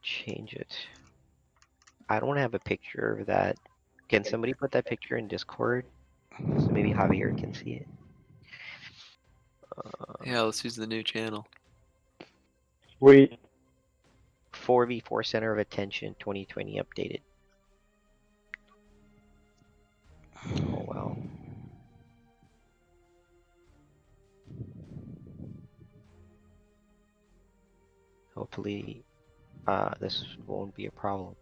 change it. I don't have a picture of that. Can somebody put that picture in Discord? So maybe Javier can see it. Yeah, let's use the new channel. Sweet. 4v4 Center of Attention 2020 updated. Oh well. Hopefully, this won't be a problem.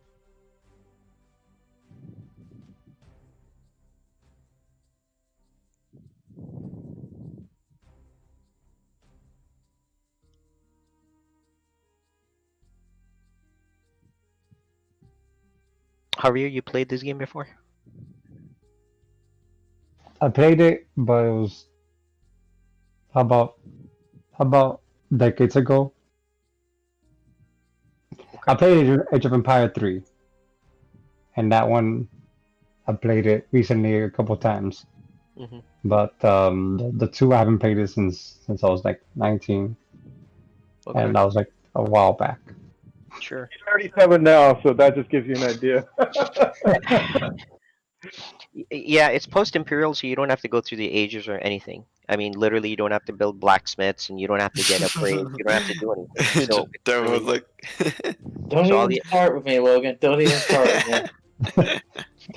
Javier, you played this game before? I played it, but it was about decades ago. I played Age of Empire 3, and that one I played it recently a couple times. Mm-hmm. But the two I haven't played it since I was like 19, Okay. and that was like a while back. Sure. He's 37 now, so that just gives you an idea. Yeah, it's post-imperial, so you don't have to go through the ages or anything. I mean, literally, you don't have to build blacksmiths, and you don't have to get upgrades. You don't have to do anything. So it's Darren really was like, Don't So all even the- start with me, Logan. Don't even start with me.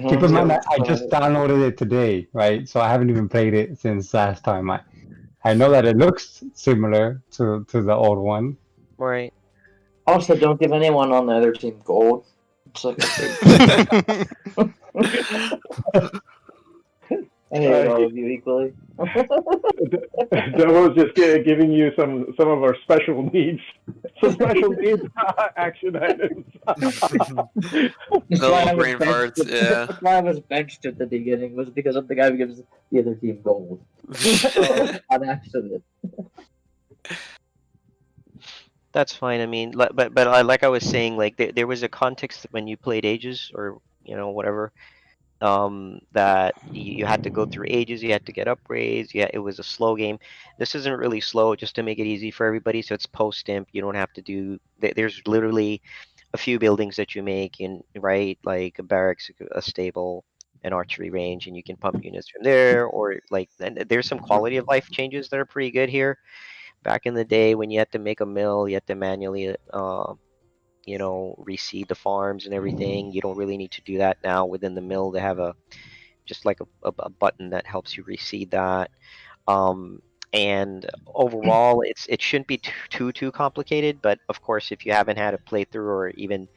Keep in mind that I Don't just start. downloaded it today, right? So I haven't even played it since last time. I know that it looks similar to the old one. right. Also, don't give anyone on the other team gold. It's like I hate all of you equally. That was just giving you some of our special needs, some special needs action items. no brain farts, yeah. That's why I was benched at the beginning, was because of the guy who gives the other team gold. On accident. That's fine. I mean, but like I was saying, like there was a context when you played Ages or whatever. That you had to go through ages, you had to get upgrades. Yeah, it was a slow game. This isn't really slow, just to make it easy for everybody. So it's post-imp. You don't have to do. There's literally a few buildings that you make, right, like a barracks, a stable, an archery range, and you can pump units from there. Or like, and there's some quality of life changes that are pretty good here. Back in the day, when you had to make a mill, you had to manually reseed the farms and everything. You don't really need to do that now. Within the mill, they have just like a button that helps you reseed that. And overall, it shouldn't be too complicated. But of course, if you haven't had a playthrough or even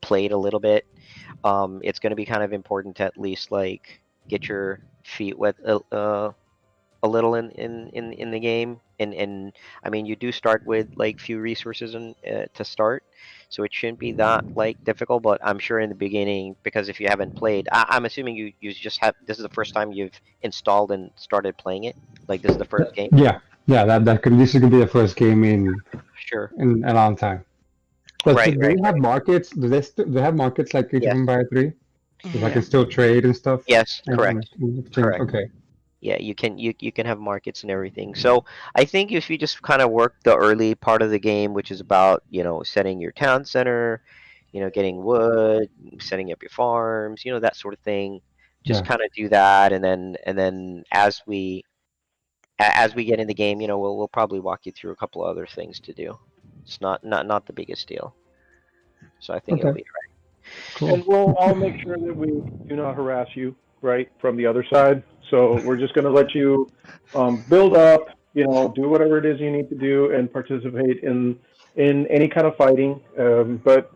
played a little bit, it's going to be kind of important to at least like get your feet wet a little in the game. And I mean, you do start with like few resources to start, so it shouldn't be that like difficult. But I'm sure in the beginning, because if you haven't played, I'm assuming you just have, this is the first time you've installed and started playing it. Like this is the first game. Yeah, this is gonna be the first game Sure. in a long time. Right. Do they have markets? Do they have markets like Age of Yes. Empire 3? If I Yeah. can still trade and stuff? Yes. And- Correct. and- Correct. Okay. Yeah, you can have markets and everything. So I think if you just kind of work the early part of the game, which is about setting your town center, getting wood, setting up your farms, that sort of thing. Just Yeah. kind of do that, and then as we get in the game, we'll probably walk you through a couple other things to do. It's not the biggest deal. So I think it'll Okay. be all right. Cool. And we'll all make sure that we do not harass you, right, from the other side. So we're just going to let you build up, do whatever it is you need to do, and participate in any kind of fighting. But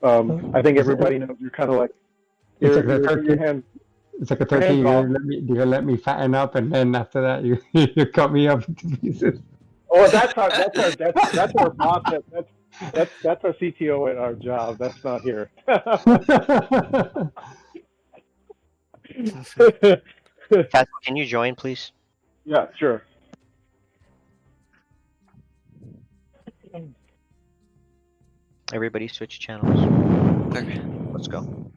I think everybody knows you're kind of like It's your like a turkey. hand. It's like a turkey. hands off. You're gonna let me fatten up, and then after that, you you cut me up into pieces. Oh, that's our boss. That's our CTO at our job. That's not here. Castle, can you join, please? Yeah, sure. Everybody switch channels. Okay. Let's go.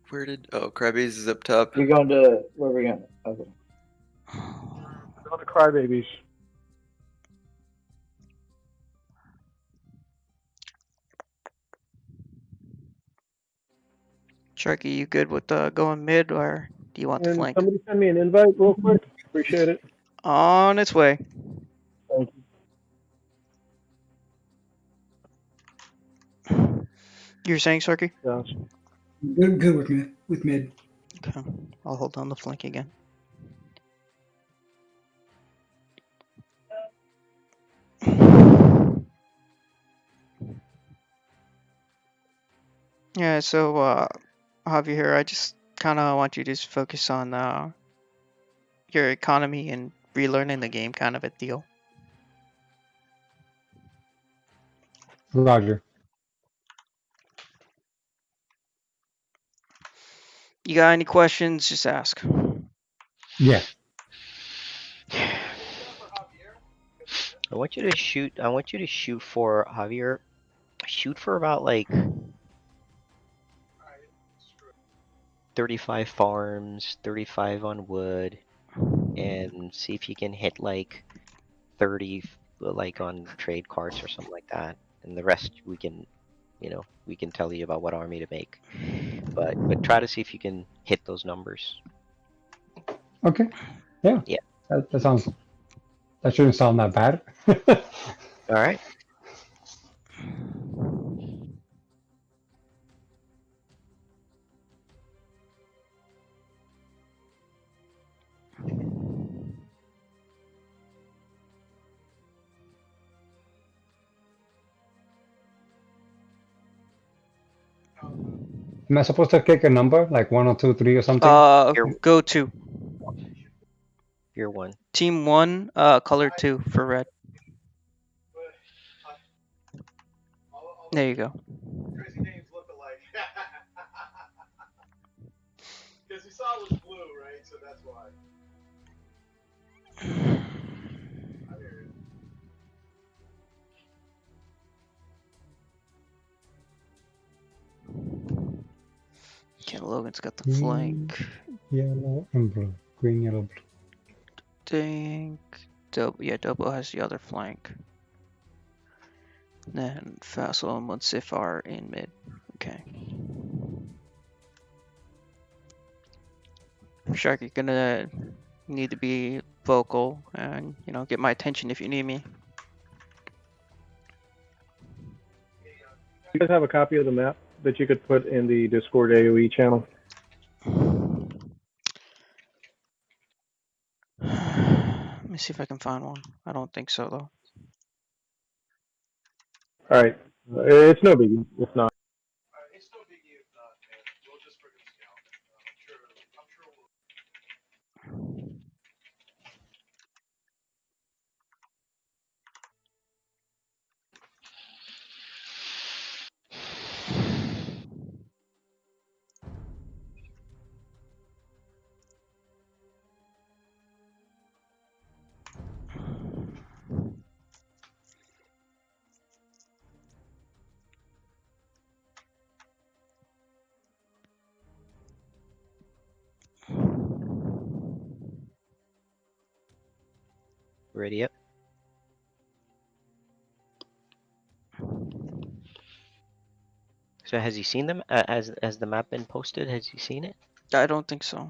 Where did Crybabies is up top? You're going to where are we going? Okay. Go to Crybabies. Sharky, you good with going mid, or do you want the And flank? somebody send me an invite real quick. Appreciate it. On its way. Thank you. You're saying, Sharky? Josh. Good with me with mid. Okay. I'll hold down the flank again. Yeah, so Javier, I just kind of want you to just focus on your economy and relearning the game, kind of a deal. Roger. You got any questions? Just ask. Yeah. I want you to shoot. I want you to shoot for Javier. Shoot for about like 35 farms, 35 on wood, and see if you can hit like 30 like on trade cards or something like that. And the rest we can, we can tell you about what army to make. But try to see if you can hit those numbers. Okay. Yeah. Yeah. That shouldn't sound that bad. All right. Am I supposed to kick a number like 1 or 2, 3 or something? Here- Go to You're one. team 1, color 2 for red. There you go. Crazy names look alike. Because he saw it was blue, right? So that's why. I hear you. Okay, Logan's got the flank. Yellow and blue. Green, yellow, blue. Think Dobo has the other flank. Then Fassel and Munsif are in mid. Okay. Sharky, gonna need to be vocal and get my attention if you need me. You guys have a copy of the map that you could put in the Discord AOE channel? Let me see if I can find one. I don't think so though. All right. It's no biggie. It's not. It's no biggie if not, man. We'll just bring a scout. I'm sure we'll. Ready up. So has he seen them? Has the map been posted? Has he seen it? I don't think so.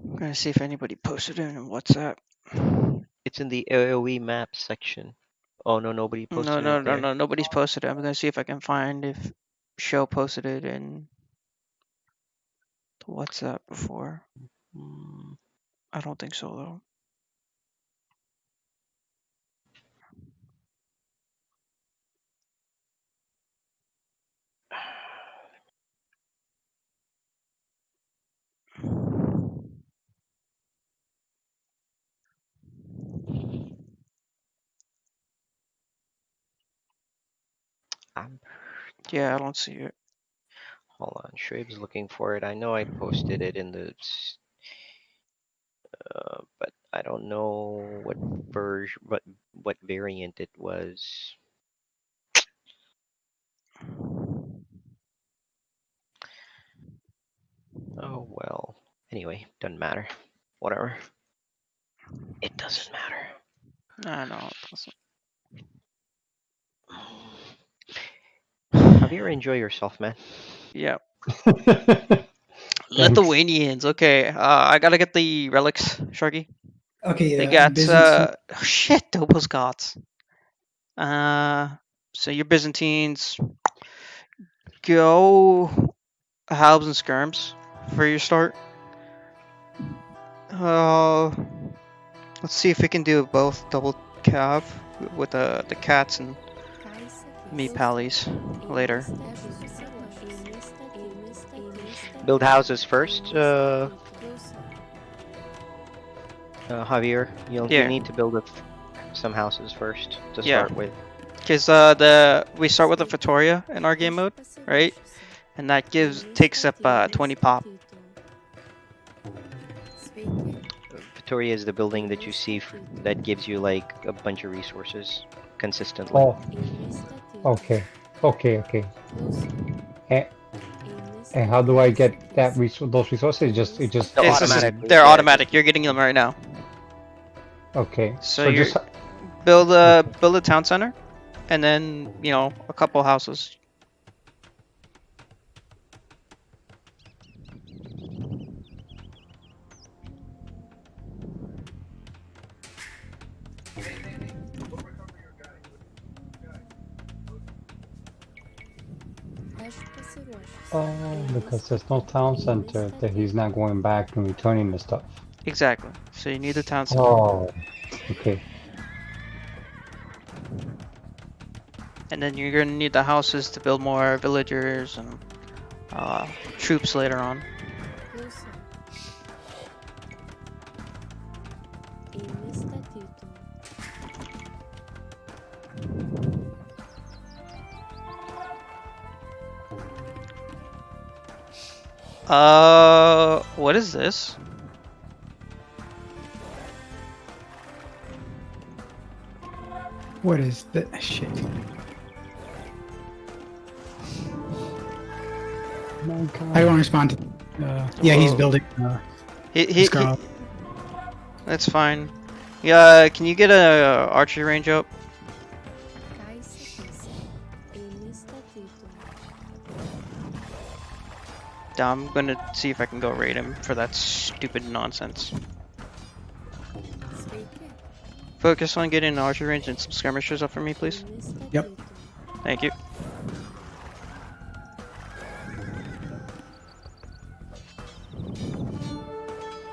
I'm gonna see if anybody posted it in WhatsApp. It's in the AOE map section. Oh no, nobody posted it there. No, nobody's posted it. I'm gonna see if I can find if Show posted it in the WhatsApp before. I don't think so though. Yeah, I don't see it. Hold on, Schrabe's looking for it. I know I posted it in the, but I don't know what version, what variant it was. Oh well. Anyway, doesn't matter. Whatever. It doesn't matter. I know it doesn't. Javier, enjoy yourself, man. Yeah. Thanks. Lithuanians. Okay. I gotta get the relics, Sharky. Okay, They got Byzantine. shit. Those gods. So you're Byzantines. Go halves and skirms for your start. Let's see if we can do both double cav with the cats and meat pallies later. Build houses first, Javier. You Yeah. need to build some houses first to Yeah. start with. Because we start with a Victoria in our game mode, right? And that takes up 20 pop. Victoria is the building that you see that gives you like a bunch of resources consistently. Oh, okay, okay. And how do I get that those resources? It just They're It's automatic. they're automatic. You're getting them right now. Okay. So So you just build a town center, and then a couple houses. because there's no town center that he's not going back and returning the stuff. Exactly. So you need the town center, Oh, okay. and then you're gonna need the houses to build more villagers and troops later on. What is this? What is that shit? My God. I don't respond to. Yeah, he's Whoa. building. He Scar. That's fine. Yeah, can you get a archery range up? I'm gonna see if I can go raid him for that stupid nonsense. Focus on getting an archery range and some skirmishers up for me, please. Yep. Thank you.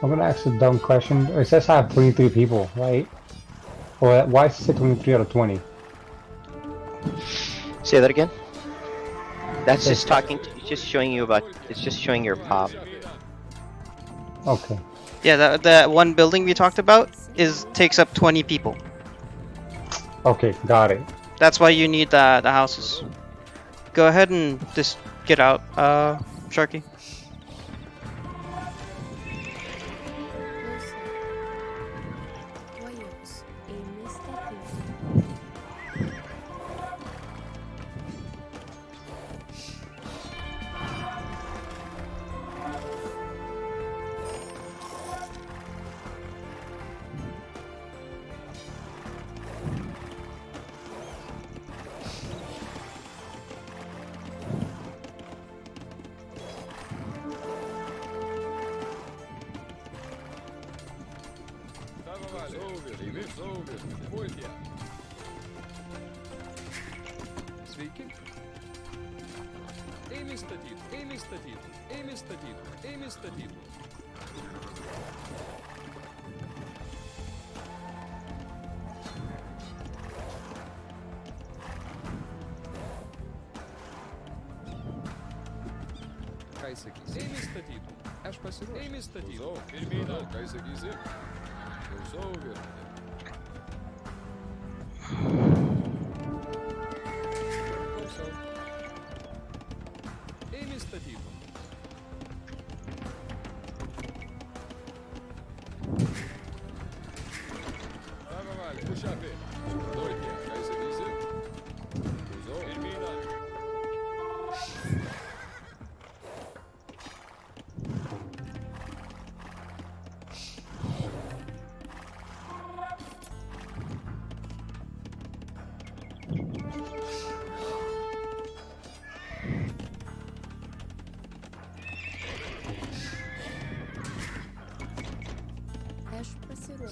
I'm gonna ask a dumb question. It says I have 23 people, right? Or why does it say 23 out of 20? Say that again. That's Yes. just talking. It's just showing you about. It's just showing your pop. Okay. Yeah, that one building we talked about takes up 20 people. Okay, got it. That's why you need the houses. Go ahead and just get out, Sharky.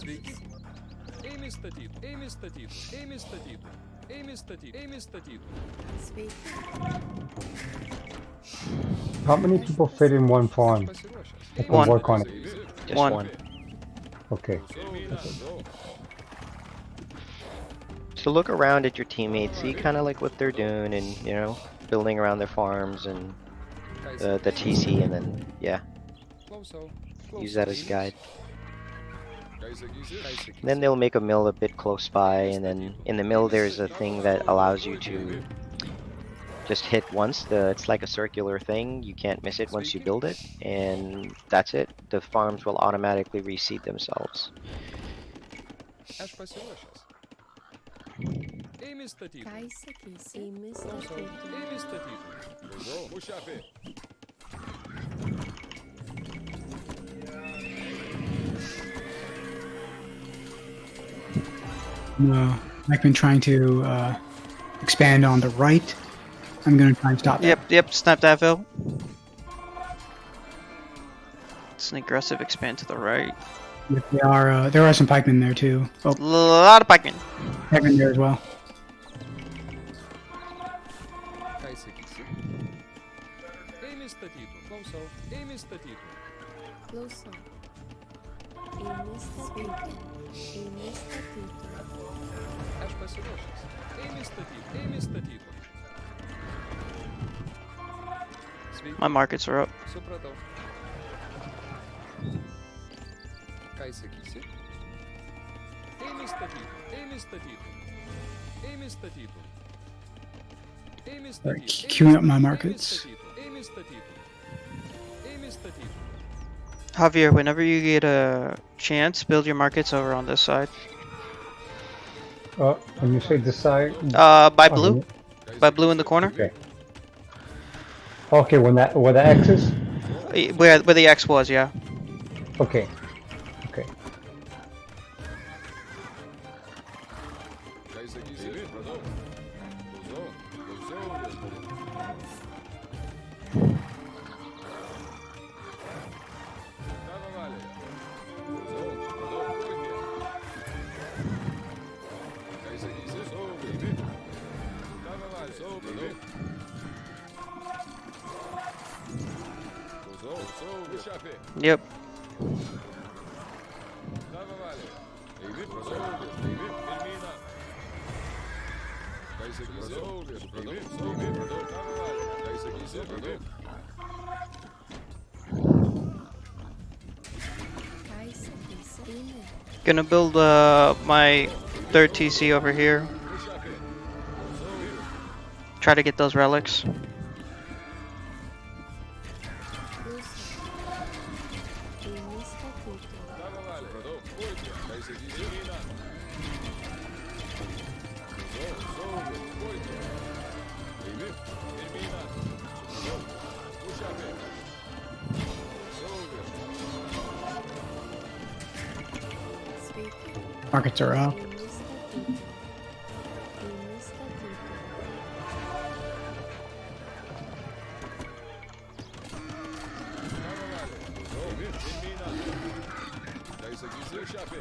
Sveiki. Eimi statytų. Eimi statytų. Eimi statytų. Eimi statytų. Eimi statytų. Sveiki. How many people fit in one farm? Pasiruošęs. I can One. work on it. Just One. one. Okay. So look around at your teammates, see kind of like what they're doing, and you know, building around their farms and the TC, and then yeah, Klausau. use that as a guide. Ką sakysi? Ką sakysi? Then they'll make a mill a bit close by, and then in the mill there's a thing that allows you to just hit once. It's like a circular thing. You can't miss it once you build it, and that's it. The farms will automatically reseed themselves. Aš pasiruošęs. Eimi statytų. Ką įsakysi? Eimi Klausau. statytų. Eimi statytų. Klausau. Mušapi. I've been trying to expand on the right. I'm gonna try and stop that. Yep, snap that, Phil. It's an aggressive expand to the right. But there are some pikemen there too. Oh, A lot of pikemen. pikemen there as well. Ką sakysi? Eimi statytų. Klausau. Eimi statytų. Klausau. Eimi statytų. Eimi statytų. Aš pasiruošęs. Eimi statytų. Eimi statytų. Sveiki. My markets are up. Supratau. Ką sakysi? Eimi statytų. Eimi statytų. Eimi statytų. Eimi Alright, statytų. queuing up my markets. Eimi statytų. Eimi statytų. Javier, whenever you get a chance, build your markets over on this side. When you say this side. By oh, blue. By blue in the corner. Okay. Okay, where the X is. Where the X was, yeah. Okay. Okay. Ką sakysi? Supratau. Klausau. Klausau. Tavo valioje. Klausau. Supratau. Puikiai. Ką sakysi? Saugiai. Tavo valioje. Supratau. Klausau. Saugiai. Šapi. Yep. Tavo valioje. Eimi, saugiai. Eimi, pirmyną. Ką sakysi? Saugiai. Supratau. Saugiai. Supratau. Tavo valioje. Ką sakysi? Supratau. Ką įsakysi? Eimi. Gonna build my third TC over here. Try to get those relics. Klausau. Eimi statytų. Tavo valioje. Supratau. Puikiai. Ką sakysi? Pirmyną. Klausau. Saugiai. Puikiai. Eimi, pirmyną. Supratau. Pušapi. Saugiai. Sveiki. Markets are up. Eimi statytų. Eimi statytų. Tavo valioje. Klausau. Eimi, pirmyną. Ką sakysi? Pušapi.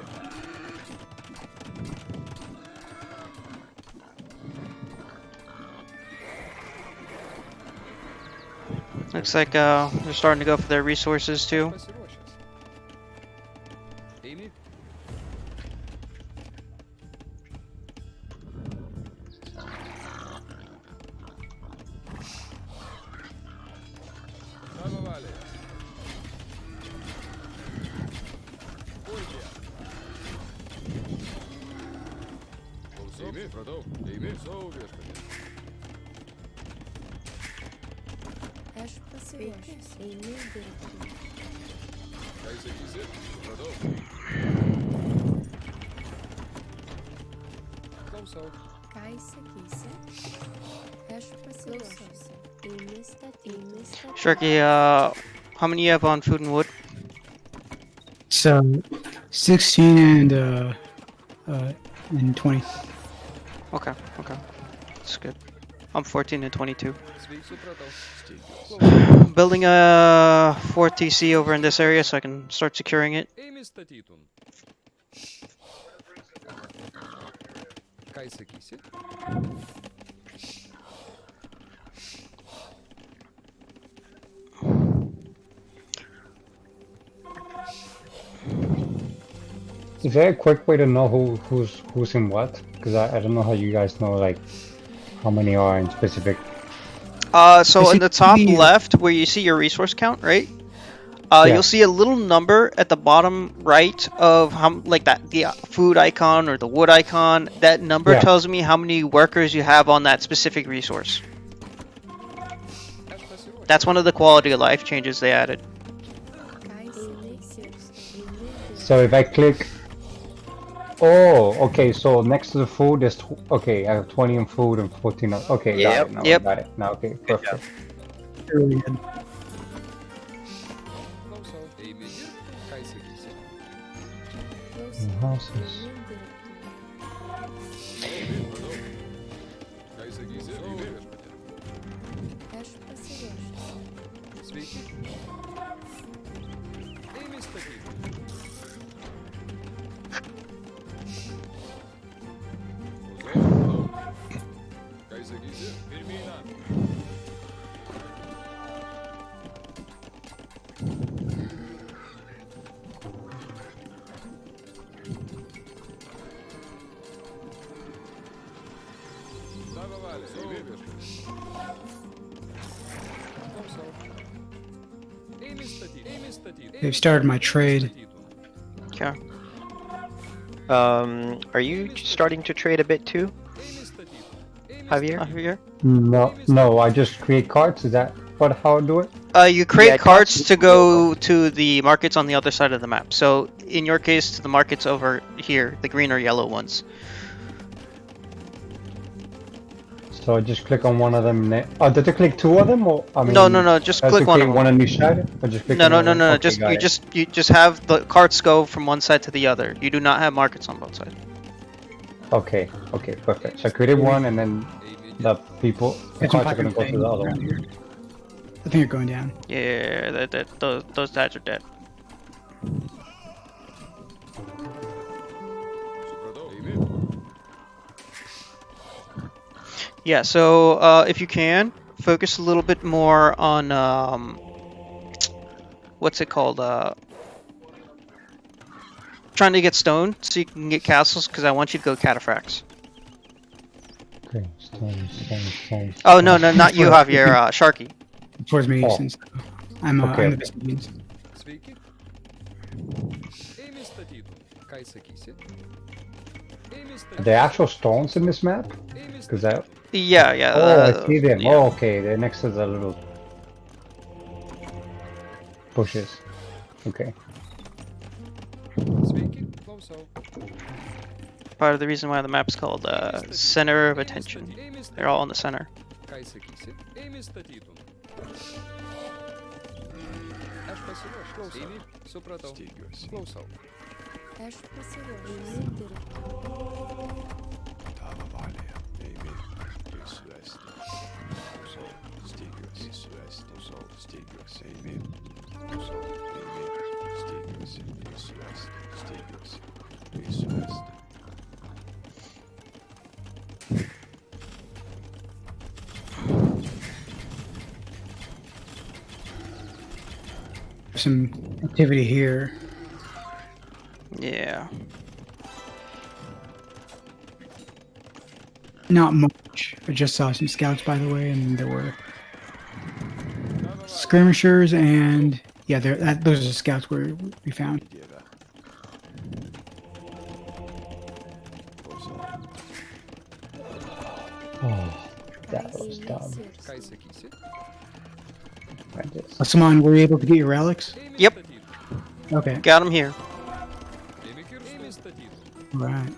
Looks like they're starting to go for their resources too. Pasiruošęs. Eimi. Tavo valioje. Puikiai. Klausau. Eimi, supratau. Eimi, saugiai. Aš pasiruošęs. Eimi dirbti. Ką sakysi? Supratau. Klausau. Ką įsakysi? Aš pasiruošęs. Eimi statytų. Eimi statytų. Sharky, how many you have on food and wood? So 16 and 20. Okay, okay. That's good. I'm 14 and 22. Sveiki, supratau. Klausau. Building a 4 TC over in this area so I can start securing it. Eimi statytum. Kaj sakysi? Is there a quick way to know who's in what? Because I don't know how you guys know like how many are in specific. So I in the see top the- left, where you see your resource count, right? Yeah. You'll see a little number at the bottom right of how, like that, the food icon or the wood icon. That number Yeah. tells me how many workers you have on that specific resource. That's one of the quality of life changes they added. So if I click. Oh, okay. So next to the food, there's okay. I have 20 in food and 14. Okay, got Yep. it. Now Yep. I got it. Now okay, Good job. perfect. Really good. Kaj sakysi? Houses. Kaj sakysi? Aš pasiruošęs. Sveiki. Ėmė statyti. Kaj sakysi? Pirmyną. Labą valią. Ėmė viešpatie. Klausau. Ėmė statyti. Ėmė statyti. They've started my trade. Okay. Are you starting to trade a bit too, Javier? Here. No. I just create cards. Is that how I do it? You create Yeah, carts carts- to go to the markets on the other side of the map. So in your case, to the markets over here, the green or yellow ones. So I just click on one of them. Did I click two of them, or I mean? No. Just I click one create of one them. on each side. Or just click No. on one of them? Okay, Just got it. you just have the carts go from one side to the other. You do not have markets on both sides. Okay, perfect. So I created one, and then the people, the Get some cards are gonna go to the other around one. here. I think you're going down. Yeah, those guys are dead. Yeah, so if you can, focus a little bit more on what's it called? Trying to get stone so you can get castles, because I want you to go cataphracts. Okay, stone. Oh no, not you, Javier. Sharky. Towards me, Oh. since I'm Okay. I'm the Byzantines. Sveiki. Ėmė statyti. Kaj sakysi? Ėmė Are statyti. there actual stones in this map? Ėmė Because that. Yeah. Oh, I see them. yeah. Oh, okay. They're next to the little bushes. Okay. Sveiki. Klausau. Part of the reason why the map's called Center of Attention. They're all in the center. Kaj sakysi? Ėmė statyti. Aš pasiruošęs. Klausau. Ėmė. Supratau. Klausau. Aš pasiruošęs. Dirbti. Some activity here. Yeah. Not much. I just saw some scouts, by the way, and there were skirmishers, and yeah, those are the scouts we found. Oh, that was dumb. Kaj sakysi? I just... Saman, were you able to get your relics? Yep. Okay. Got them here. Ėmė kirsti. Ėmė statyti. Right.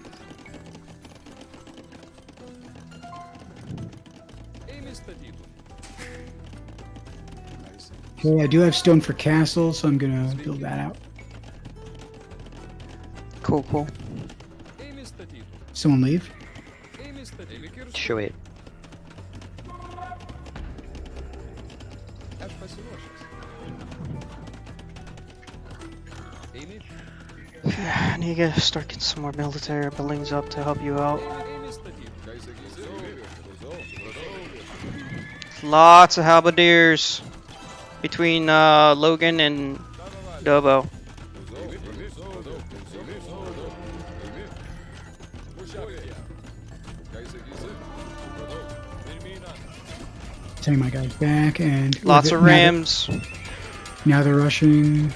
Ėmė statyti. Okay, I do have stone for castle, so I'm gonna build that out. Cool. Ėmė statyti. Someone leave? Ėmė statyti. Ėmė kirsti. Show it. Aš pasiruošęs. Ėmė. I need to start getting some more military buildings up to help you out. Lots of halberdiers between Logan and Dobo. Sending my guys back and Lots of rams. Now they're rushing.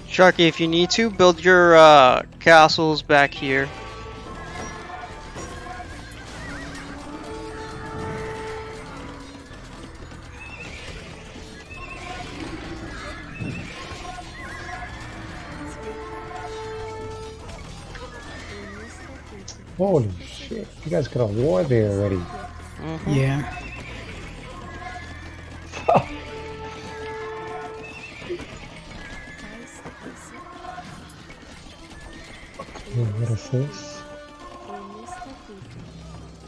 Sharky, if you need to, build your castles back here. Holy shit! You guys got a war there already. Yeah. What is this?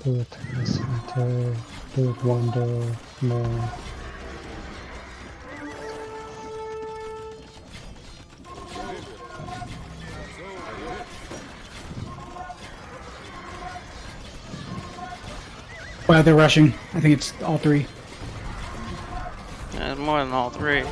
Do it in the center. Do it wonder more. Wow, they're rushing. I think it's all three. More than all three.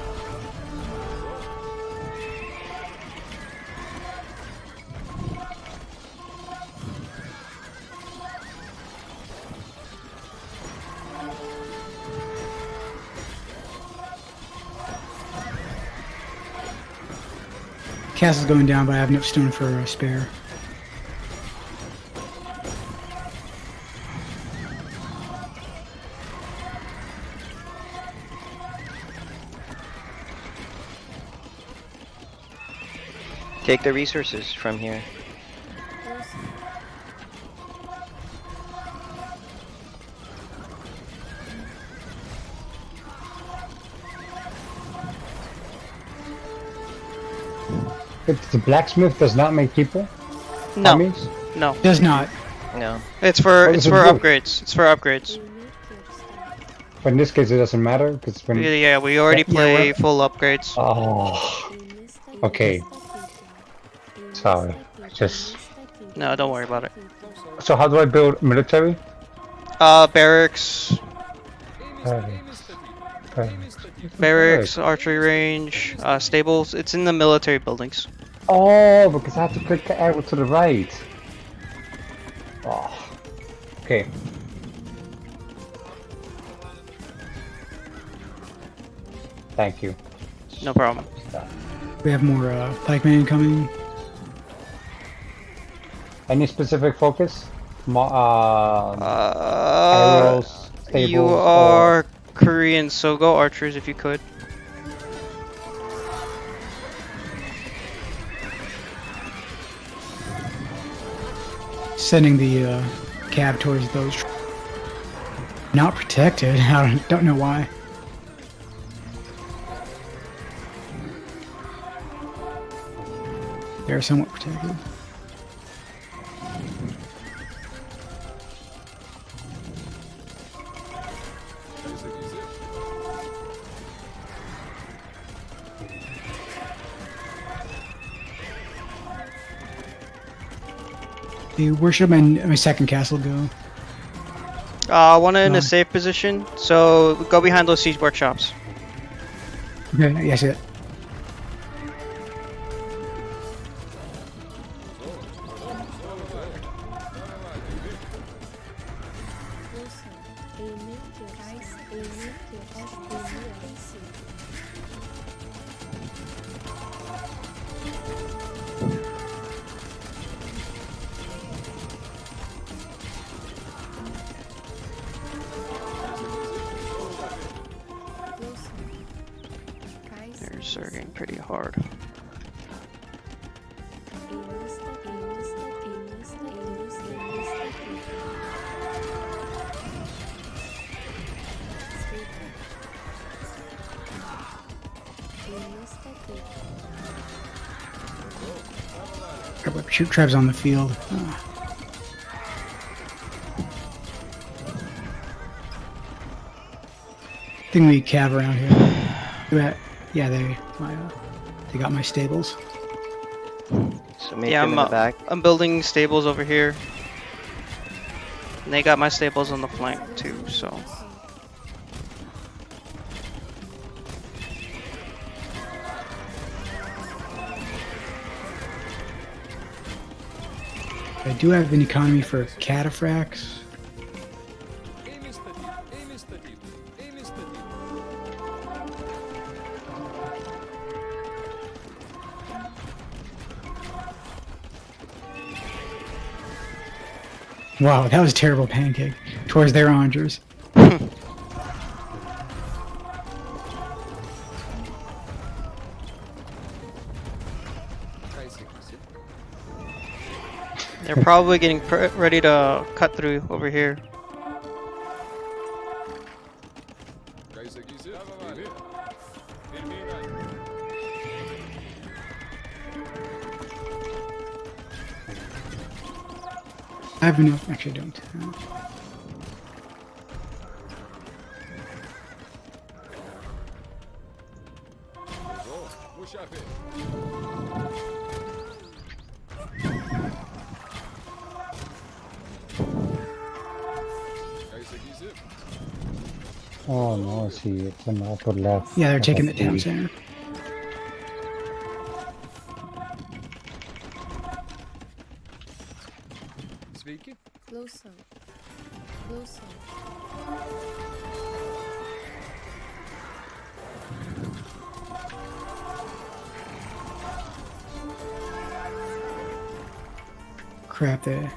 Castle's going down, but I have enough stone for a spare. Take the resources from here. If the blacksmith does not make people? No. Armies? No. Does not. No. It's for What it's does for it do? upgrades. It's for upgrades. But in this case, it doesn't matter because when. Yeah, we already play full upgrades. Oh. Okay. Sorry. Just. No, don't worry about it. So how do I build military? Barracks, Barracks. archery range, stables. It's in the military buildings. Oh, because I have to click the arrow to the right. Oh. Okay. Thank you. No problem. We have more pikemen coming. Any specific focus? Arrows, stables, You are Korean, so go archers if you could. Sending the cab towards those. Not protected. I don't know why. They're somewhat protected. Where should my second castle go? One in a safe position. So go behind those siege workshops. Okay, I see it. They're surging pretty hard. Shoot Trev's on the field. Think we cav around here. Yeah, they got my stables. So make them in the back. I'm building stables over here. And they got my stables on the flank too, so. I do have an economy for cataphracts. Wow, that was a terrible pancake towards their archers. They're probably getting ready to cut through over here. I have enough. Actually, I don't. Oh no, see, it's an upper left. Yeah, they're taking the FFP. town center. Sveiki. Klausau. Klausau. Crap, they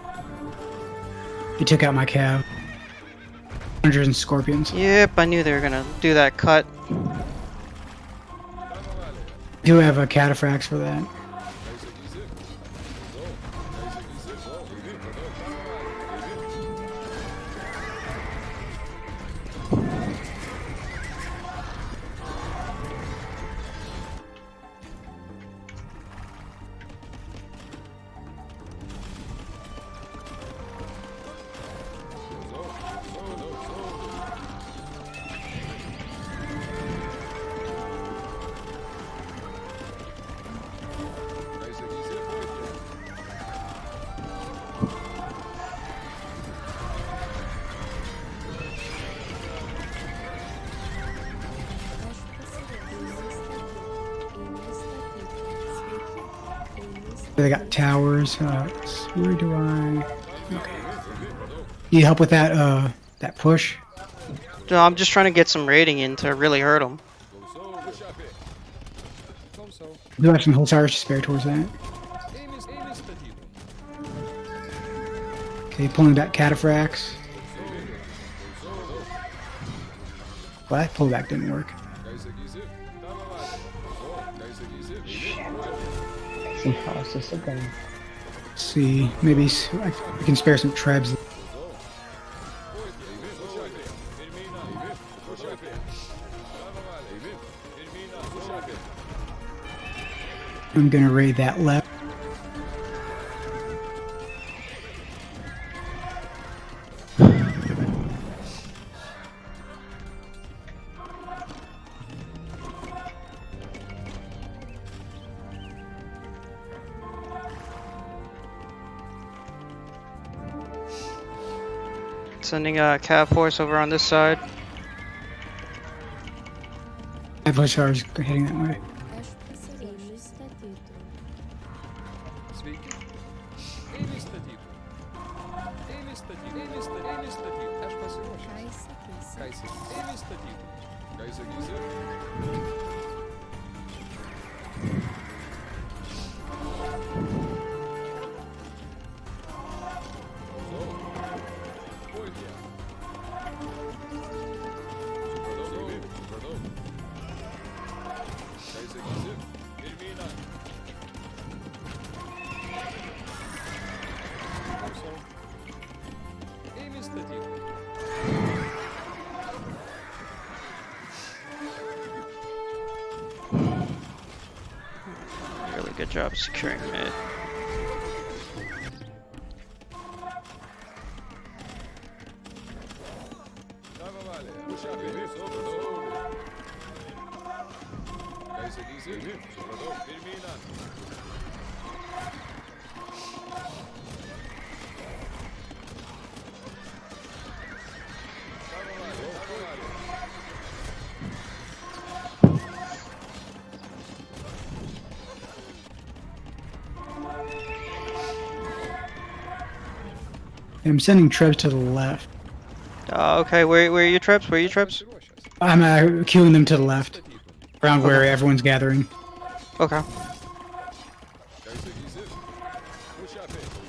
took out my cav. Hunters and scorpions. Yep, I knew they were gonna do that cut. Do have a cataphracts for that. They got towers. Where do I? Okay. Need help with that? That push? No, I'm just trying to get some raiding in to really hurt them. Do have some hussars to spare towards that. Okay, pulling back cataphracts. Well, that pullback didn't work. Some houses again. Let's see, maybe I can spare some trebs. I'm gonna raid that left. Sending a cav force over on this side. Hussars heading that way. Aš pasirašęs statytų. Sveiki. Ėmė statyti. Ėmė statyti. Ėmė statyti. Ėmė statyti. Aš pasiruošęs. Ką sakysi? Ką sakysi? Ėmė statyti. Ką sakysi? Puikiai. Supratau. Ką sakysi? Pirmyn. Klausau. Ėmė statyti. Really good job securing mid. Vale. Puxar, supratau. Ką sakysi? Supratau. Pirmyn. I'm sending Trebs to the left. Okay, where are your trips? Where are your trips? I'm queuing them to the left, around where everyone's gathering. Okay. Ką sakysi? Puxar, supratau.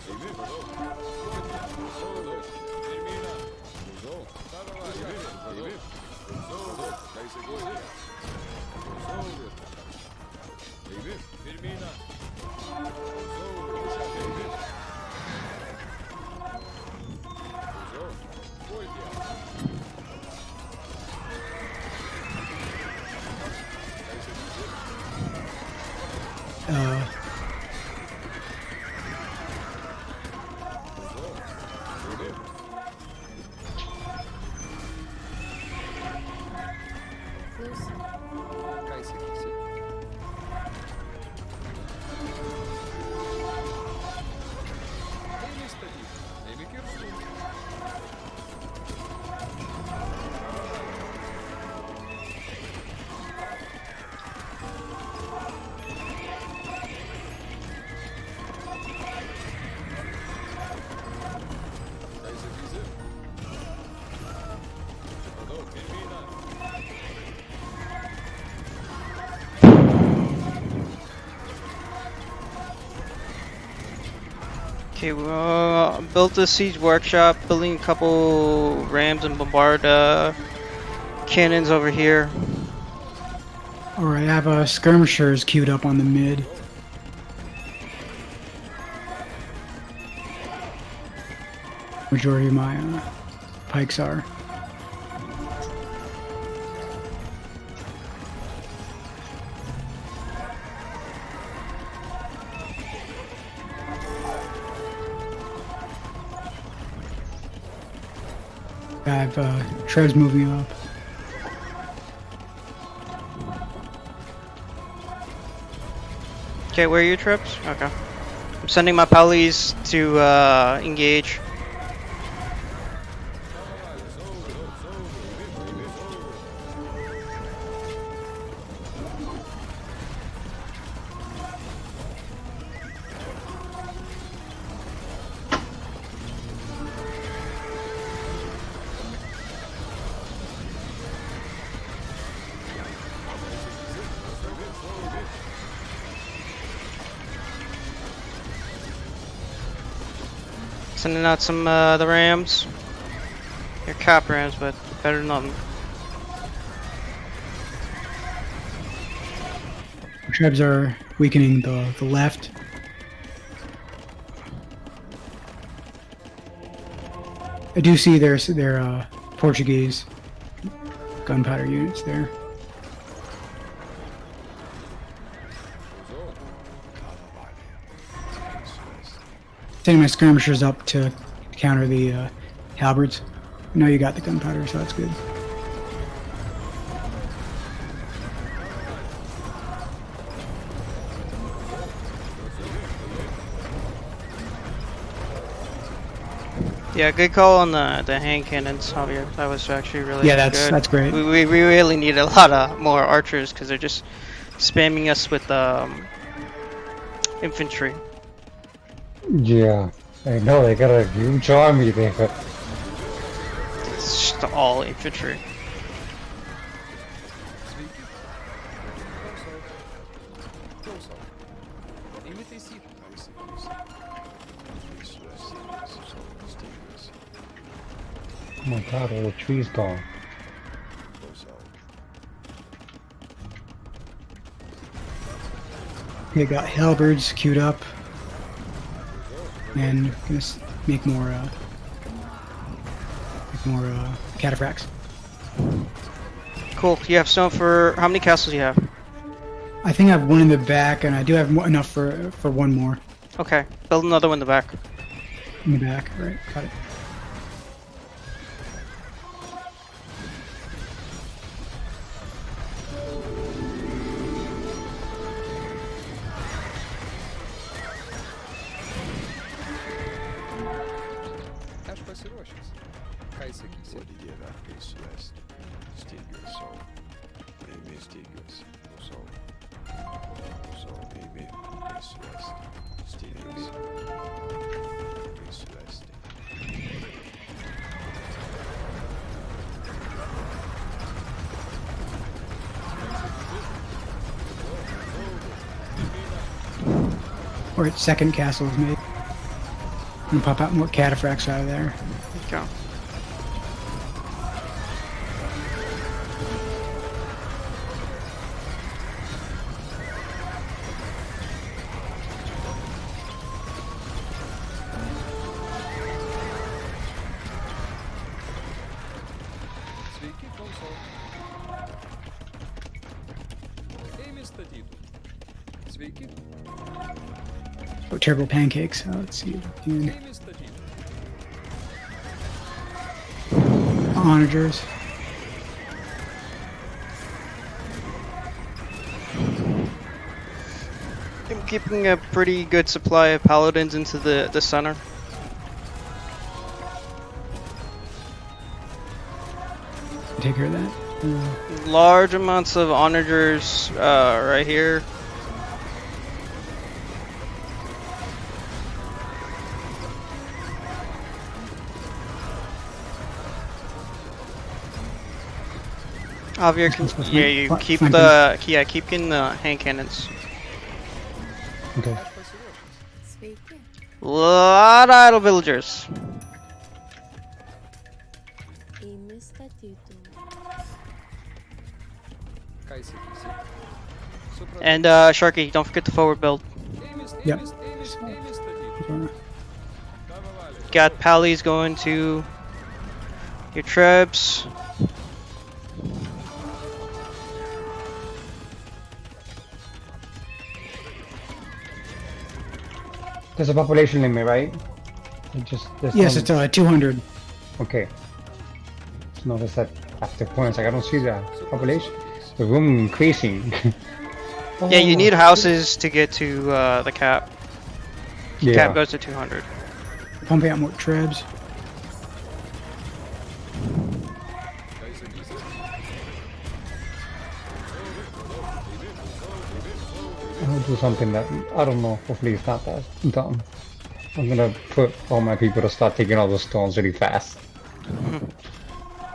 Pirmyn. Klausau. Ką sakysi? Pirmyn. Klausau. Ką sakysi? Ėmė statyti. Ėmė kirstų. Ką sakysi? Supratau. Pirmyn. Okay, built a siege workshop, building a couple rams and bombard cannons over here. Alright, I have skirmishers queued up on the mid. Majority of my pikes are. I have Trebs moving up. Okay, where are your trips? Okay. I'm sending my pallies to engage. Sending out some the rams. They're cap rams, but better than nothing. Trebs are weakening the left. I do see their Portuguese gunpowder units there. Sending my skirmishers up to counter the halberds. I know you got the gunpowder, so that's good. Yeah, good call on the hand cannons, Javier. That was actually really Yeah, good. that's great. We really need a lot of more archers because they're just spamming us with infantry. Yeah, I know they got a huge army there. It's just all infantry. Oh my god, all the trees gone. We got halberds queued up, and gonna make more cataphracts. Cool. You have stone for how many castles you have? I think I have one in the back, and I do have enough for one more Okay, build another one in the back. in the back. All right, got it. Аж посірочись. Хай сикіся. All right, second castle is made. I'm gonna pop out more cataphracts out of there. Go. Sveiki, klausau. Ėmė statytų. Sveiki, Oh, terrible pancakes. Let's see. And ėmė statytų. onagers. I'm keeping a pretty good supply of paladins into the center. Take care of that. Large amounts of onagers right here. Javier, yeah, you keep keep in the hand cannons. Okay. Аж посірочись. Sveiki. Lot of idle villagers. Ėmė statytų. Хай сикіся. Supratau. And Sharky, don't forget the forward build. Yep. Ėmė statytų. Uh, Tavo valia. Got pallies going to your trebs. There's a population limit, right? There's yes, some- it's 200. Okay. Notice that after points, like I don't see the population. The room increasing. Yeah, you need houses to get to the cap. Yeah. Cap goes to 200. Pumping out more trebs. I'll do something that I don't know. Hopefully, it's not that dumb. I'm gonna put all my people to start taking all the stones really fast.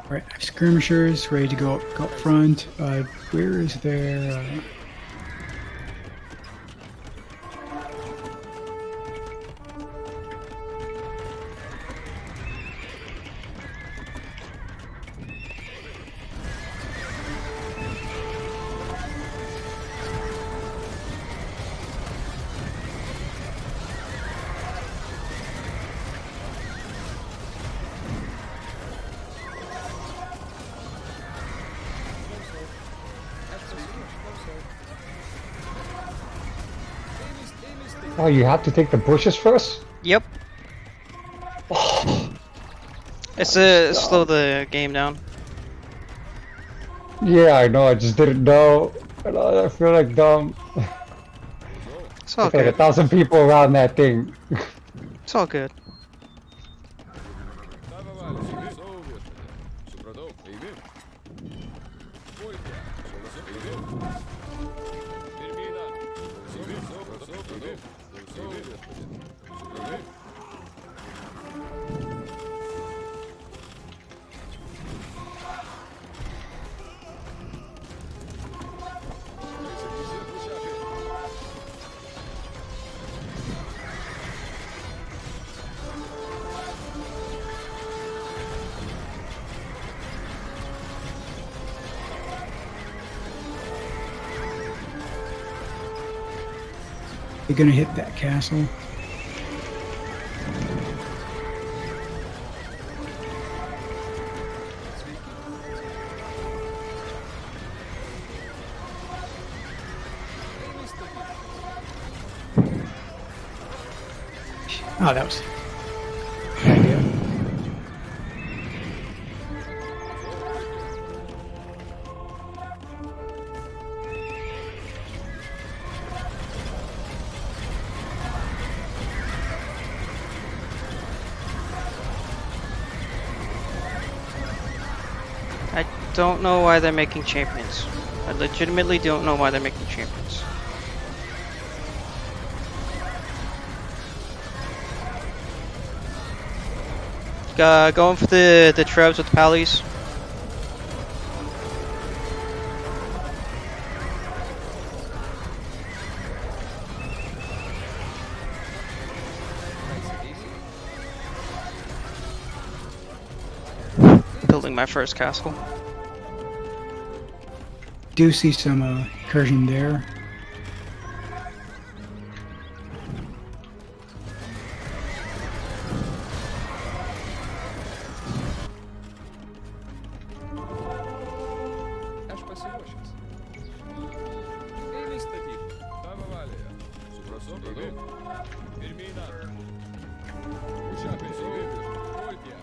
Alright, I have skirmishers ready to go up front. Where is their... Oh, you have to take the bushes first? Yep. It's to slow the game down. Yeah, I know. I just didn't know. I feel like dumb. It's all There's like good. 1,000 people around that thing. It's all good. You're gonna hit that castle. Oh, that was a bad idea. I don't know why they're making champions. I legitimately don't know why they're making champions. Going for the trebs with the pallies. Building my first castle. Do see some incursion there. Аж посерочись. Эй, мистер Дид. Дава Валия. Супрособригу. Термина. Ушапи. Вольтия.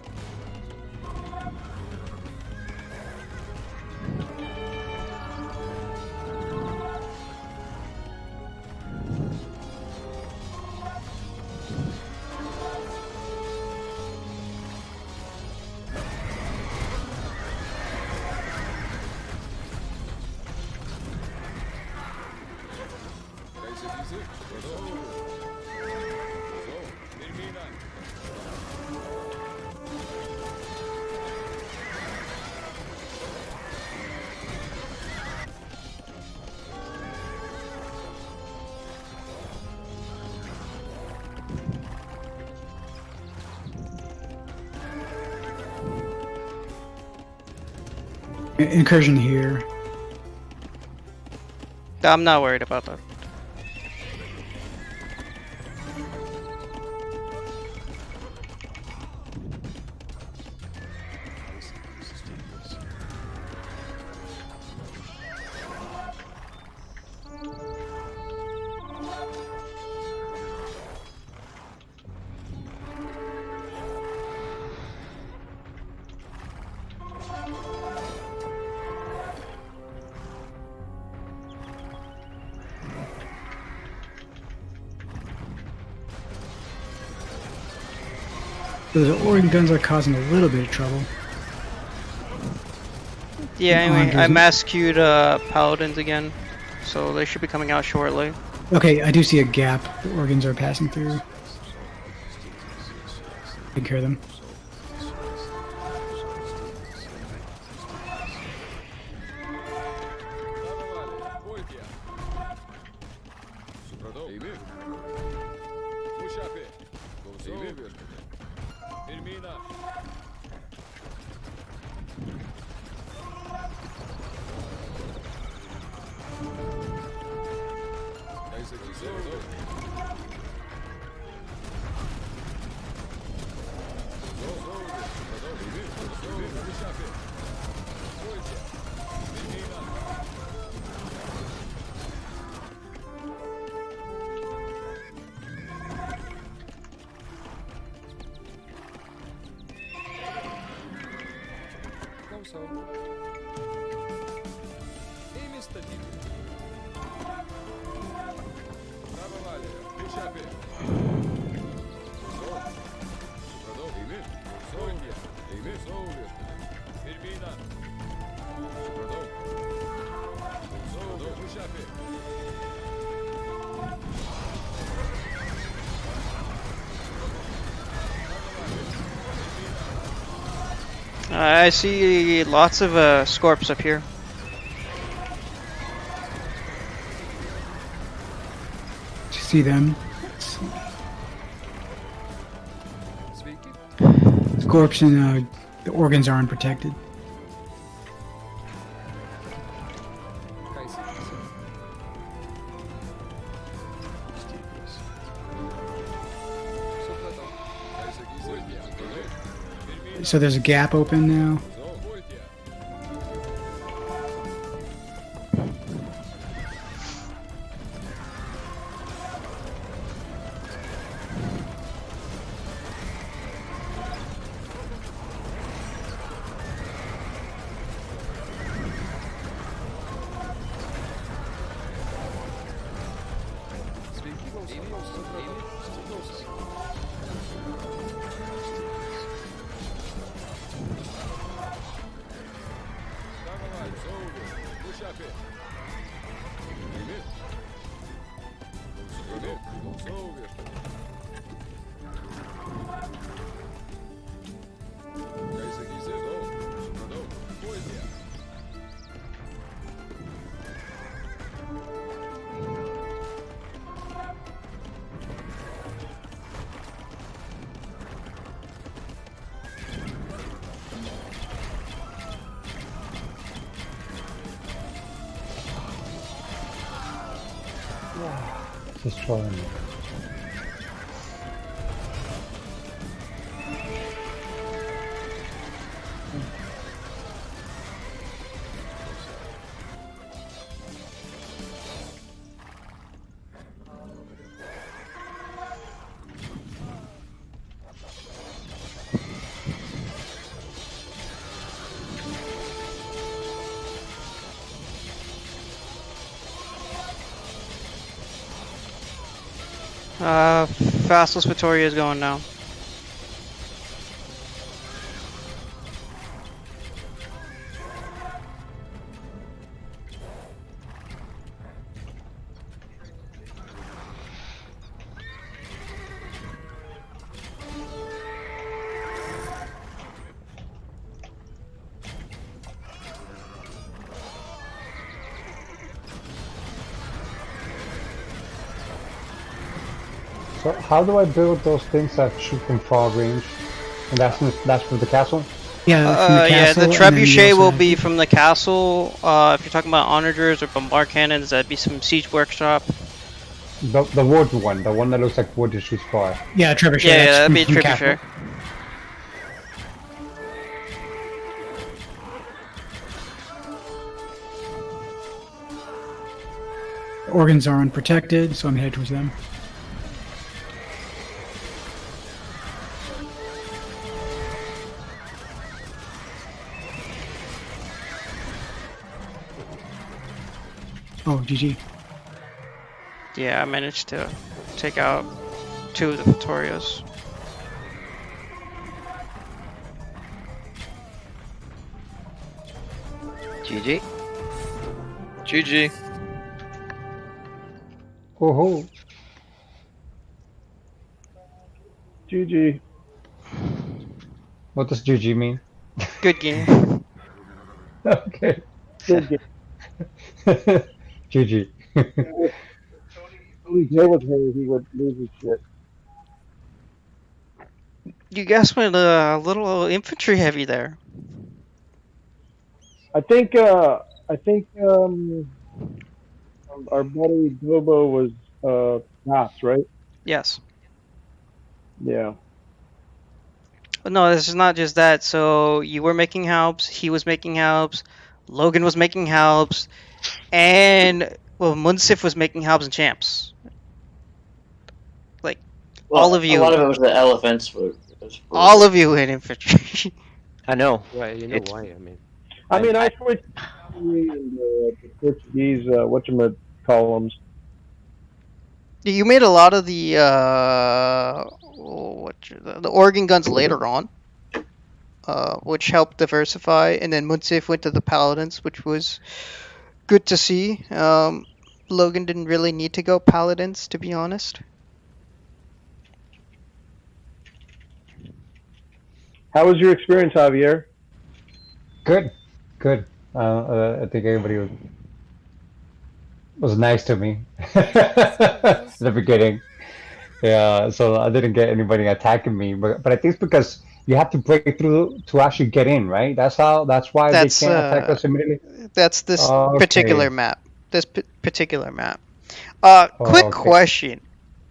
Термина. Incursion here. I'm not worried about that. Those organ guns are causing a little bit of trouble. Yeah, anyway, I doesn't- mass queued paladins again, so they should be coming out shortly. Okay, I do see a gap the organs are passing through. Take care of them. Dava Valия. Вольтия. Супродо. Ушапи. Термина. Эй, мистер Дид. Дава Валия. Ушапи. Термина. Ушапи. I see lots of scorps up here. Do you see them? Sveiki. The corpse and the organs are unprotected. Ką įsigysi? Stygius. Supratau. Ką įsigysi? So there's a gap open now. Pulti. Sveiki, klausau. Supratau. Давай, saugiai. Pušiapi. Eini. Supratau. Saugiai. Ką įsigysi? Supratau. Pulti. Destroying it. Fastest Vittoria is going now. So how do I build those things that shoot from far range? And that's for the castle? Yeah, from the Yeah, castle, the and then you trebuchet also will have- be from the castle. If you're talking about onagers or bombard cannons, that'd be some siege workshop. The wood one, the one that looks like wood that shoots far. Yeah, trebuchet. Yeah, that's that'd be a from castle. trebuchet. The organs are unprotected, so I'm headed towards them. Oh, GG. Yeah, I managed to take out 2 of the Vittorias. GG. GG. Oh, GG. what does GG mean? Good game. Okay. Good game. GG. Tony Joe was here, he would lose his shit. You guys went a little infantry heavy there. I think our buddy Dobo was Knox, right? Yes. Yeah. But no, this is not just that. So you were making helps, he was making helps, Logan was making helps, and well, Munsif was making helps and champs. Like all of you. A lot of it was the elephants. All of you in infantry. I know. Right, you know It's- why? I mean, I mean, I switched and the Portuguese whatchamacallums. You made a lot of the the organ guns later on, which helped diversify, and then Munsif went to the paladins, which was good to see. Logan didn't really need to go paladins, to be honest. How was your experience, Javier? Good, good. I think everybody was nice to me at the beginning. Yeah, so I didn't get anybody attacking me, but I think it's because you have to break through to actually get in, right? That's why they That's can't attack us immediately. this Okay. particular map. This particular map. Quick Okay. question,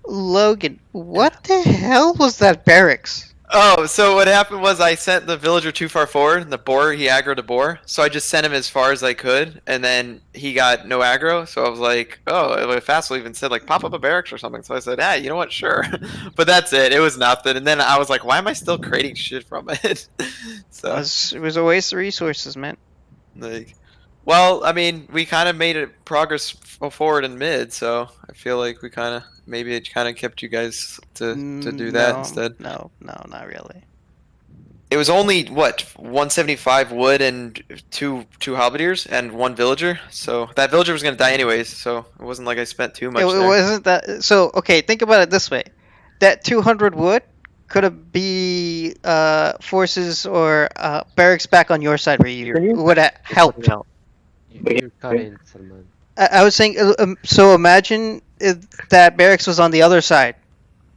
Logan. What the hell was that barracks? Oh, so what happened was I sent the villager too far forward, and the boar, he aggroed a boar. So I just sent him as far as I could, and then he got no aggro. So I was like, oh, Fastly even said, like, pop up a barracks or something. So I said, ah, you know what, sure. But that's it. It was nothing. And then I was like, why am I still creating shit from it? So, It was a waste of resources, man. like, well, I mean, we kind of made it progress forward in mid, so I feel like we kind of, maybe it kind of kept you guys to do that instead. No, not really. It was only what 175 wood and two halberdiers and one villager. So that villager was gonna die anyways. So it wasn't like I spent too much It there. wasn't that. So okay, think about it this way: that 200 wood could have be forces or barracks back on your side where you would have helped. Now, You're cutting, Salman. I was saying, so imagine if that barracks was on the other side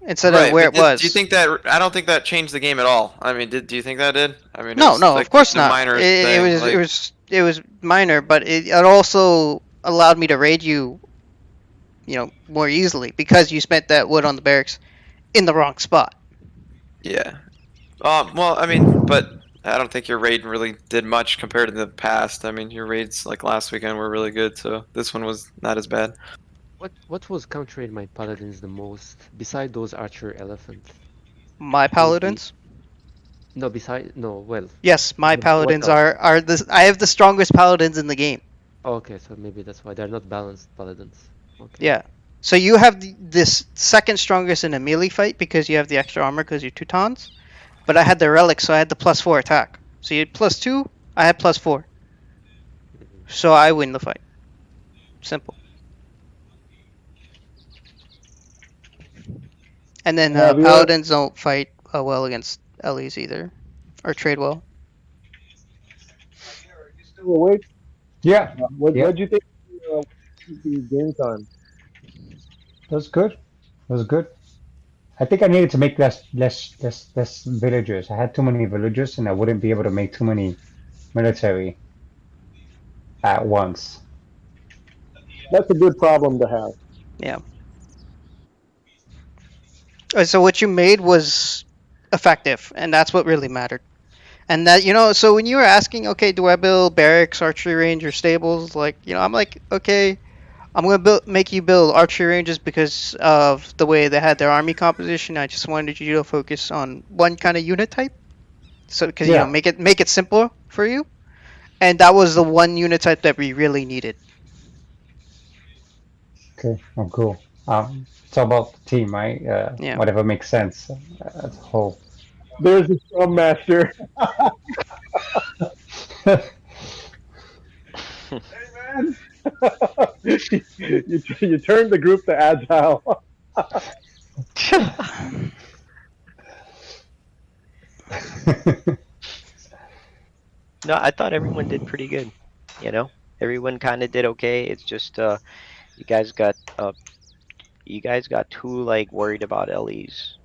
instead Right, of where but it was. do you think that? I don't think that changed the game at all. I mean, do you think that did? I mean, it No, was no, like of course the not. minor It thing, was like- it was minor, but it also allowed me to raid you, more easily because you spent that wood on the barracks in the wrong spot. Yeah. Well, I mean, but I don't think your raid really did much compared to the past. I mean, your raids like last weekend were really good, so this one was not as bad. What was countering my paladins the most, beside those archer elephants? My paladins? No, beside no. Well, Yes, my what paladins else? are the. I have the strongest paladins in the game. Okay, so maybe that's why they're not balanced paladins. Okay. Yeah. So you have this second strongest in a melee fight because you have the extra armor because you're Teutons. But I had the relic, so I had the +4 attack. So you had +2, I had +4. So I win the fight. Simple. And then paladins don't fight well against Ellie's either, or trade well. Are you still awake? Yeah. What'd you think of the game time? That's good. That's good. I think I needed to make less villagers. I had too many villagers, and I wouldn't be able to make too many military at once. That's a good problem to have. Yeah. So what you made was effective, and that's what really mattered. And that, so when you were asking, okay, do I build barracks, archery range, or stables? Like, I'm like, okay, I'm gonna make you build archery ranges because of the way they had their army composition. I just wanted you to focus on one kind of unit type, so because make it simpler for you. And that was the one unit type that we really needed. Okay, oh, cool. It's all about the team, right? Yeah. Whatever makes sense as a whole. There's the scrum master. Hey man, you turned the group to agile. no, I thought everyone did pretty good. Everyone kind of did okay. It's just you guys got too like worried about LEs,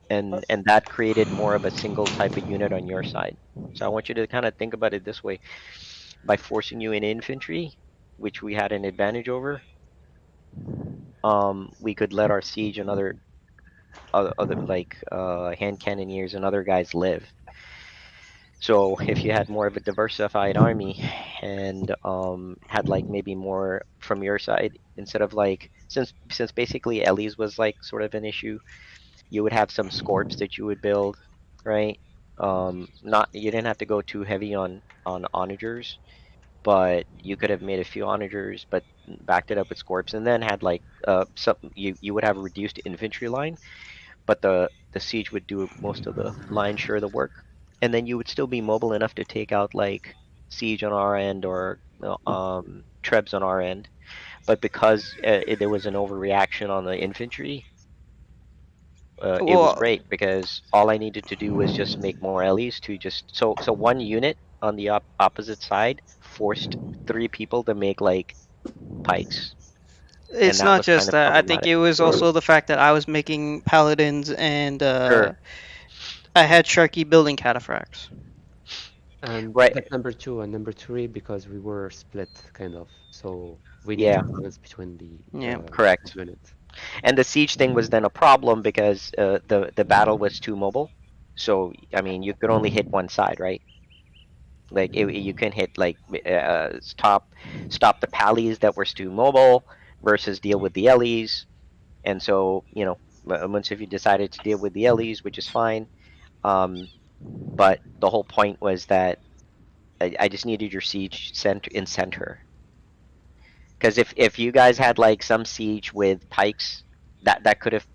and that created more of a single type of unit on your side. So I want you to kind of think about it this way: by forcing you in infantry, which we had an advantage over, we could let our siege and other like hand cannoneers and other guys live. So if you had more of a diversified army and had like maybe more from your side instead of like since basically Ellie's was like sort of an issue, you would have some scorps that you would build, right? Not you didn't have to go too heavy on onagers, but you could have made a few onagers, but backed it up with scorps, and then had like some you would have a reduced infantry line, but the siege would do most of the lion's share of the work, and then you would still be mobile enough to take out like siege on our end or trebs on our end. But because there was an overreaction on the infantry, it was Well, great because all I needed to do was just make more LEs to just so one unit on the opposite side forced 3 people to make like pikes, and It's that not was kind just of that. I think problematic. it was also the fact that I was making paladins and Sure. I had Sharky building cataphracts. And Right. that's number 2 and number 3 because we were split kind of. So we need to Yeah. balance between the Yeah. Correct. units. And the siege thing was then a problem because the battle was too mobile. So I mean, you could only hit one side, right? Like you can hit like stop the pallies that were too mobile versus deal with the Ellies. And so once if you decided to deal with the Ellies, which is fine. Um, but the whole point was that I just needed your siege center. Because if you guys had like some siege with pikes, that could have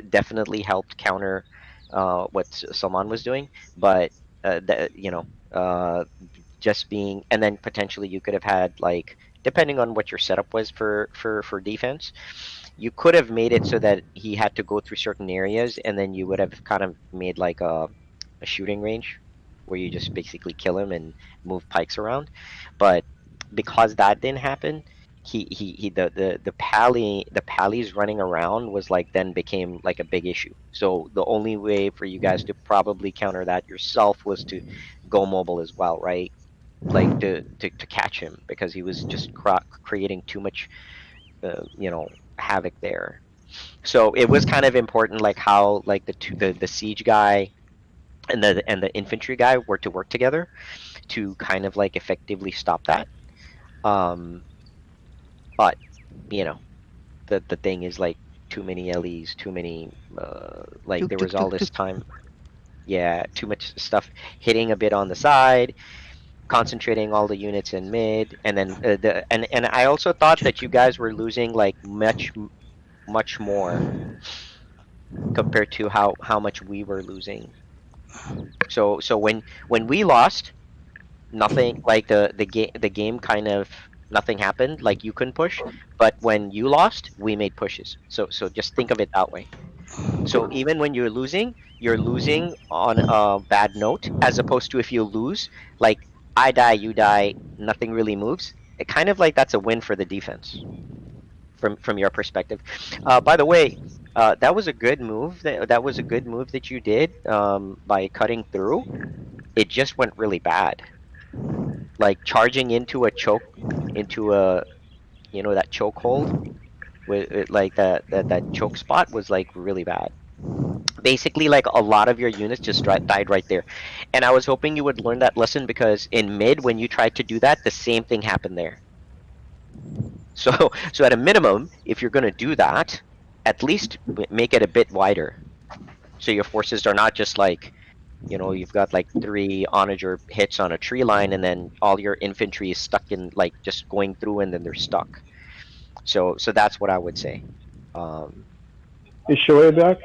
definitely helped counter what Salman was doing. But that just being, and then potentially you could have had like, depending on what your setup was for defense, you could have made it so that he had to go through certain areas, and then you would have kind of made like a shooting range where you just basically kill him and move pikes around. But because that didn't happen, he the pallies running around was like then became like a big issue. So the only way for you guys to probably counter that yourself was to go mobile as well, right? Like to catch him because he was just creating too much havoc there. So it was kind of important like how like the siege guy and the infantry guy were to work together to kind of like effectively stop that. um but you know the thing is like too many LEs, too many like Tuk there tuk was all tuk tuk. this time, yeah, too much stuff hitting a bit on the side, concentrating all the units in mid, and then and I also thought that Check. you guys were losing like much more compared to how much we were losing. So when we lost, nothing like the game kind of nothing happened. Like you couldn't push, but when you lost, we made pushes. So just think of it that way. So even when you're losing on a bad note, as opposed to if you lose, like I die, you die, nothing really moves. It kind of like that's a win for the defense from your perspective. By the way, that was a good move. That was a good move that you did by cutting through. It just went really bad. Like charging into a choke, into a that choke hold with like that choke spot was like really bad. Basically, like a lot of your units just died right there. And I was hoping you would learn that lesson because in mid, when you tried to do that, the same thing happened there. So, so at a minimum, if you're going to do that, at least make it a bit wider. So your forces are not just like, you've got like 3 onager hits on a tree line, and then all your infantry is stuck in like just going through, and then they're stuck. So that's what I would say. Um, Is Shoei back?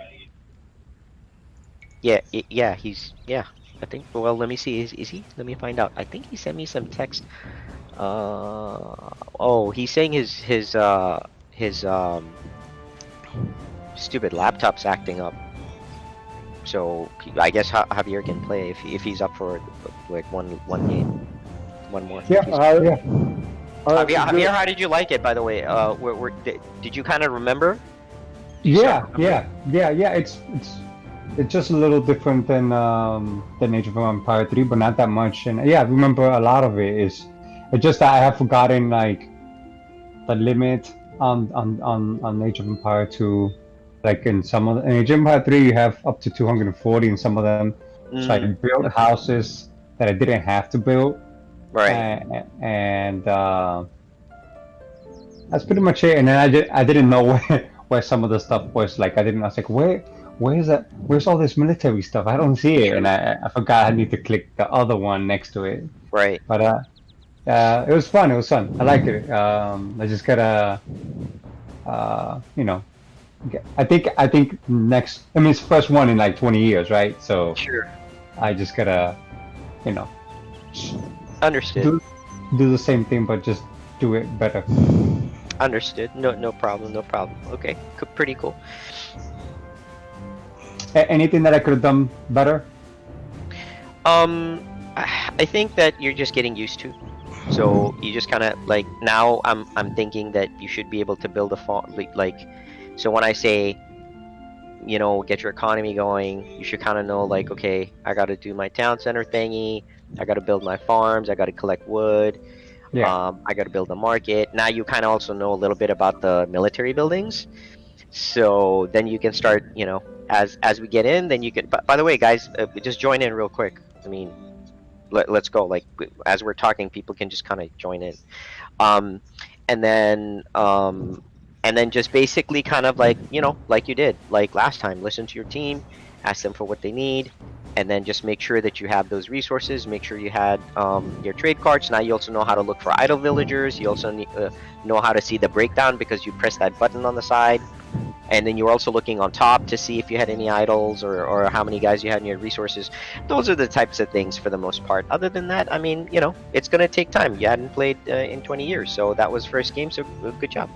yeah, yeah, yeah. I think. Well, let me see. Is he? Let me find out. I think he sent me some text. Oh, he's saying his stupid laptop's acting up. So I guess Javier can play if he's up for like one game, one more. Yeah. Yeah. All right. Javier, how did you like it? By the way, did you kind of remember? Yeah, yeah. It's just a little different than Age of Empire 3, but not that much. And yeah, I remember a lot of it. It's just that I have forgotten like the limit on Age of Empire 2. Like in Age of Empire 3, you have up to 240 in some of them. So I built houses that I didn't have to build. Right. And that's pretty much it. And then I didn't know where some of the stuff was. Like I was like, where's that? Where's all this military stuff? I don't see it. And I forgot I need to click the other one next to it. Right. But it was fun. It was fun. I like it. I just gotta, I think next. I mean, it's the first one in like 20 years, right? So Sure. I just gotta, Understood. do the same thing, but just do it better. Understood. No problem. No problem. Okay. Pretty cool. Anything that I could have done better? I think that you're just getting used to. So you just kind of like now I'm thinking that you should be able to build a farm like so when I say get your economy going, you should kind of know like okay, I got to do my town center thingy, I got to build my farms, I got to collect wood, Yeah. I got to build a market. Now you kind of also know a little bit about the military buildings, so then you can start as we get in, then you can. By the way, guys, just join in real quick. I mean, let's go. Like as we're talking, people can just kind of join in. Um, and then just basically kind of like like you did like last time. Listen to your team, ask them for what they need, and then just make sure that you have those resources. Make sure you had your trade cards. Now you also know how to look for idle villagers. You also know how to see the breakdown because you press that button on the side. And then you're also looking on top to see if you had any idols or how many guys you had in your resources. Those are the types of things for the most part. Other than that, I mean, it's going to take time. You hadn't played in 20 years, so that was first game, so good job.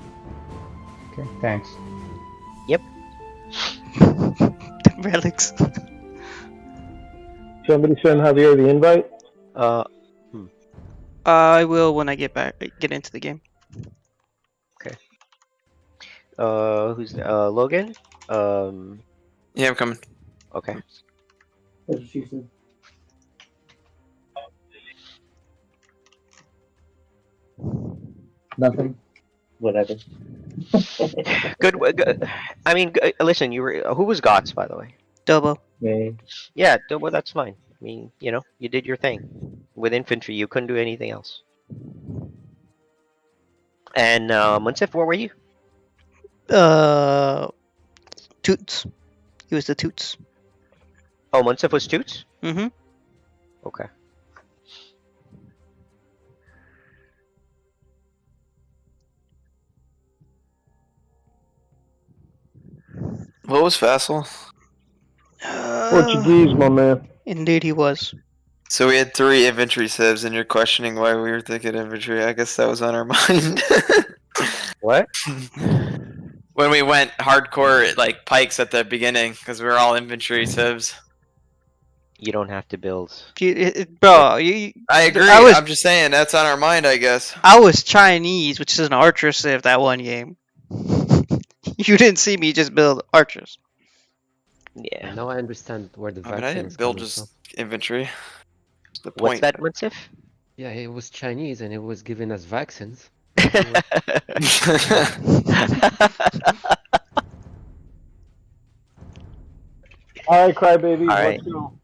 Okay. Thanks. Yep. Relics. Somebody send Javier the invite. I will when I get into the game. Who's Logan? Yeah, I'm coming. Okay. That's what she said. Nothing. Whatever. Good. I mean, listen, you were who was Gots, by the way? Dobo. Okay. Yeah, well, that's fine. I mean, you did your thing. With infantry, you couldn't do anything else. And Munsif, where were you? Toots. He was the Toots. Oh, Munsif was Toots? Mm-hmm. Okay. What was Vassal? Portuguese, my man. Indeed, he was. So we had 3 infantry civs, and you're questioning why we were thinking infantry. I guess that was on our mind. What? When we went hardcore like pikes at the beginning, because we were all infantry civs. You don't have to build. Bro, I agree. I'm just saying that's on our mind, I guess. I was Chinese, which is an archer civ that one game. You didn't see me just build archers. Yeah. Now I understand where the I vaccine didn't is build coming just from. infantry. The What's point. that, Munsif? Yeah, it was Chinese and it was giving us vaccines. All right, crybabies, All right. let's go.